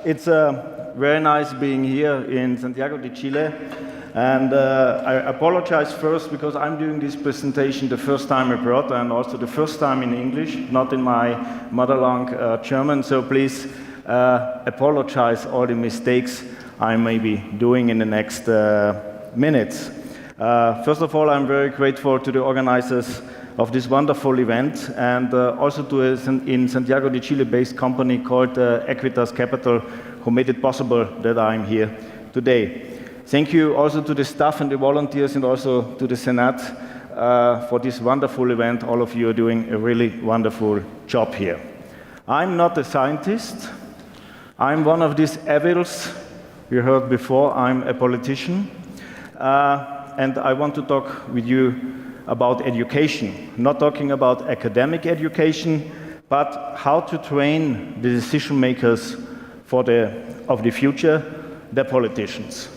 It's very nice being here in Santiago de Chile. And I apologize first because I'm doing this presentation the first time abroad and also the first time in English, not in my mother tongue German. So please apologize all the mistakes I may be doing in the next minutes. First of all, I'm very grateful to the organizers of this wonderful event and also to a in Santiago de Chile based company called Equitas Capital who made it possible that I'm here today. Thank you also to the staff and the volunteers and also to the Senate for this wonderful event. All of you are doing a really wonderful job here. I'm not a scientist. I'm one of these evils you heard before. I'm a politician. And I want to talk with you about education, not talking about academic education, but how to train the decision makers of the future, the politicians.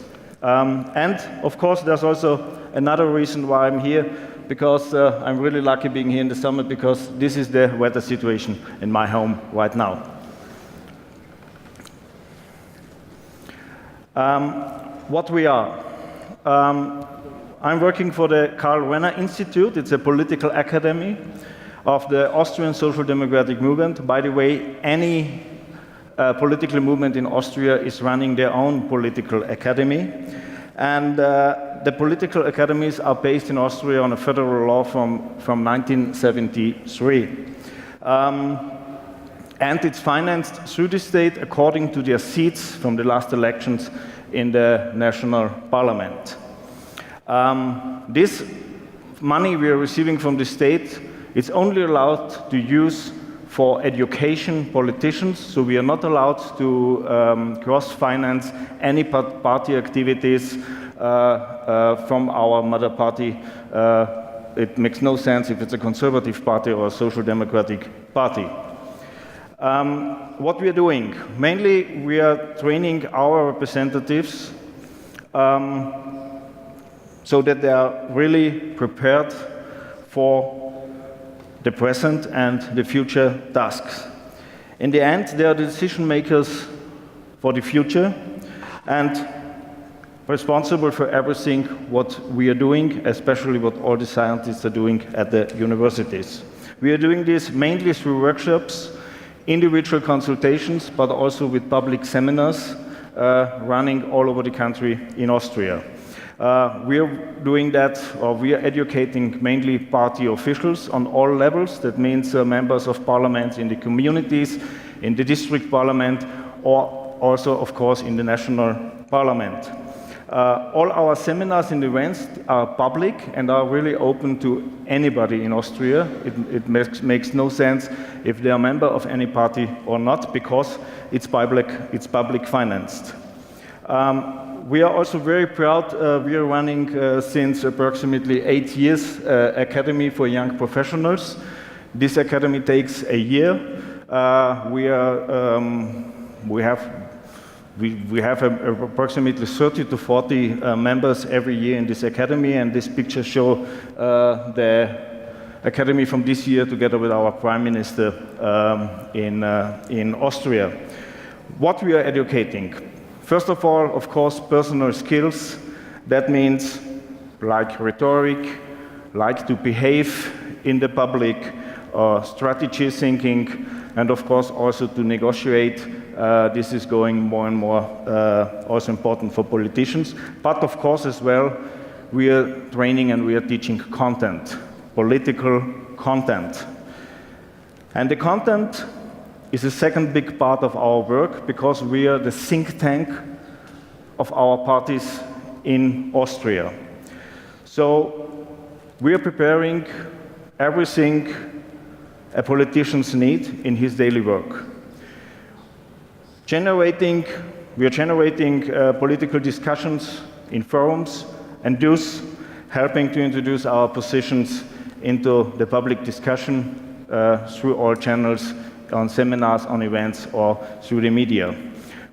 And of course, there's also another reason why I'm here, because I'm really lucky being here in the summit, because this is the weather situation in my home right now. What we are. I'm working for the Karl Renner Institute. It's a political academy of the Austrian Social Democratic Movement. By the way, any political movement in Austria is running their own political academy. And the political academies are based in Austria on a federal law from 1973. And it's financed through the state according to their seats from the last elections in the national parliament. This money we are receiving from the state is only allowed to use for education politicians, so we are not allowed to cross-finance any party activities from our mother party. It makes no sense if it's a conservative party or a social democratic party. What we are doing, mainly we are training our representatives so that they are really prepared for the present and the future tasks. In the end, they are the decision makers for the future and responsible for everything what we are doing, especially what all the scientists are doing at the universities. We are doing this mainly through workshops, individual consultations, but also with public seminars running all over the country in Austria. We are doing that, or we are educating mainly party officials on all levels. That means members of parliament in the communities, in the district parliament, or also, of course, in the national parliament. All our seminars and events are public and are really open to anybody in Austria. It makes no sense if they are a member of any party or not, because it's public financed. We are also very proud. We are running since approximately 8 years Academy for Young Professionals. This academy takes a year. We have approximately 30 to 40 members every year in this academy, and this picture shows the academy from this year together with our Prime Minister in Austria. What we are educating. First of all, of course, personal skills. That means like rhetoric, like to behave in the public, strategy thinking, and of course also to negotiate. This is going more and more also important for politicians. But of course as well, we are training and we are teaching content, political content. And the content is a second big part of our work, because we are the think tank of our parties in Austria. So we are preparing everything a politician needs in his daily work. We are generating political discussions in forums and thus helping to introduce our positions into the public discussion through all channels, on seminars, on events, or through the media.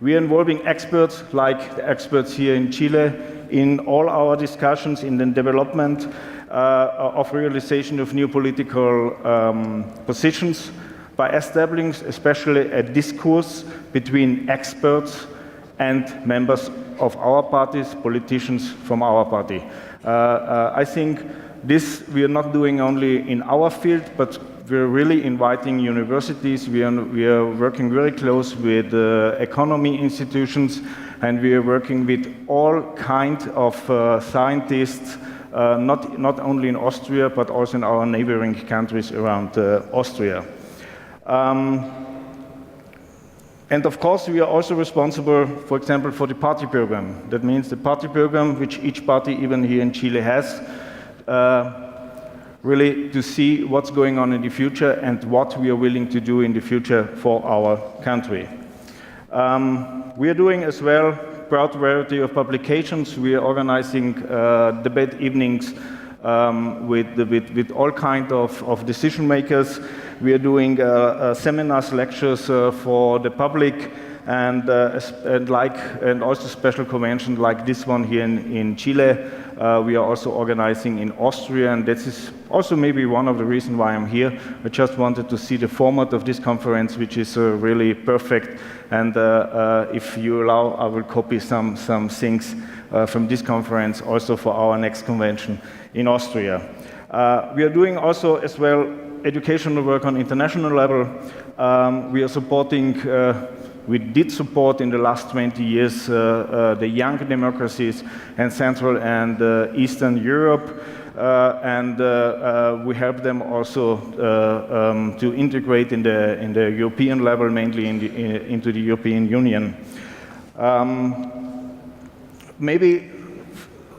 We are involving experts, like the experts here in Chile, in all our discussions in the development of realization of new political positions, by establishing especially a discourse between experts and members of our parties, politicians from our party. I think this we are not doing only in our field, but we're really inviting universities. We are working very close with economy institutions, and we are working with all kinds of scientists, not only in Austria, but also in our neighboring countries around Austria. And of course, we are also responsible, for example, for the party program. That means the party program, which each party, even here in Chile, has, really to see what's going on in the future and what we are willing to do in the future for our country. We are doing as well broad variety of publications. We are organizing debate evenings with all kinds of decision makers. We are doing seminars, lectures for the public, and also special conventions like this one here in Chile. We are also organizing in Austria, and this is also maybe one of the reasons why I'm here. I just wanted to see the format of this conference, which is really perfect. And if you allow, I will copy some things from this conference also for our next convention in Austria. We are doing also as well educational work on international level. We are supporting, we did support in the last 20 years the young democracies in Central and Eastern Europe, and we help them also to integrate in the European level, mainly into the European Union. Maybe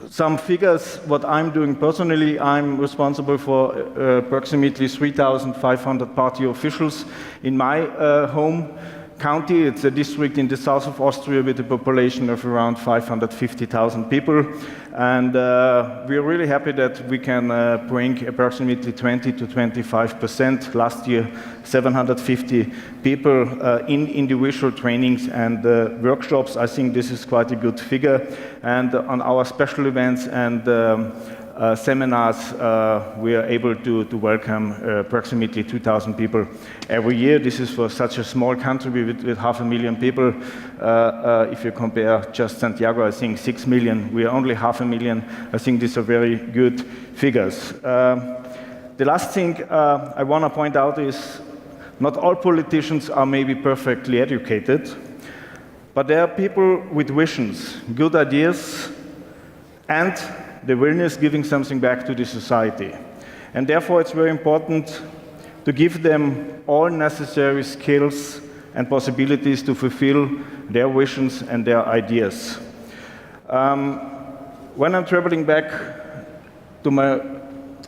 some figures, what I'm doing personally. I'm responsible for approximately 3,500 party officials in my home county. It's a district in the south of Austria with a population of around 550,000 people. And we are really happy that we can bring approximately 20 to 25%. Last year, 750 people in individual trainings and workshops. I think this is quite a good figure. And on our special events and seminars, we are able to welcome approximately 2,000 people every year. This is for such a small country with 500,000 people. If you compare just Santiago, I think 6 million. We are only 500,000. I think these are very good figures. The last thing I want to point out is not all politicians are maybe perfectly educated, but there are people with visions, good ideas, and the willingness giving something back to the society. And therefore it's very important to give them all necessary skills and possibilities to fulfill their visions and their ideas. When I'm traveling back to my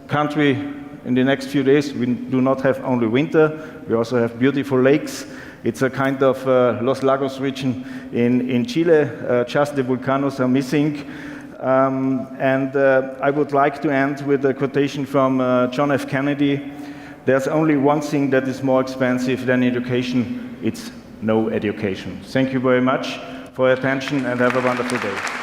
country in the next few days, we do not have only winter, we also have beautiful lakes. It's a kind of Los Lagos region in Chile. Just the volcanoes are missing. And I would like to end with a quotation from John F. Kennedy. There's only one thing that is more expensive than education. It's no education. Thank you very much for your attention and have a wonderful day.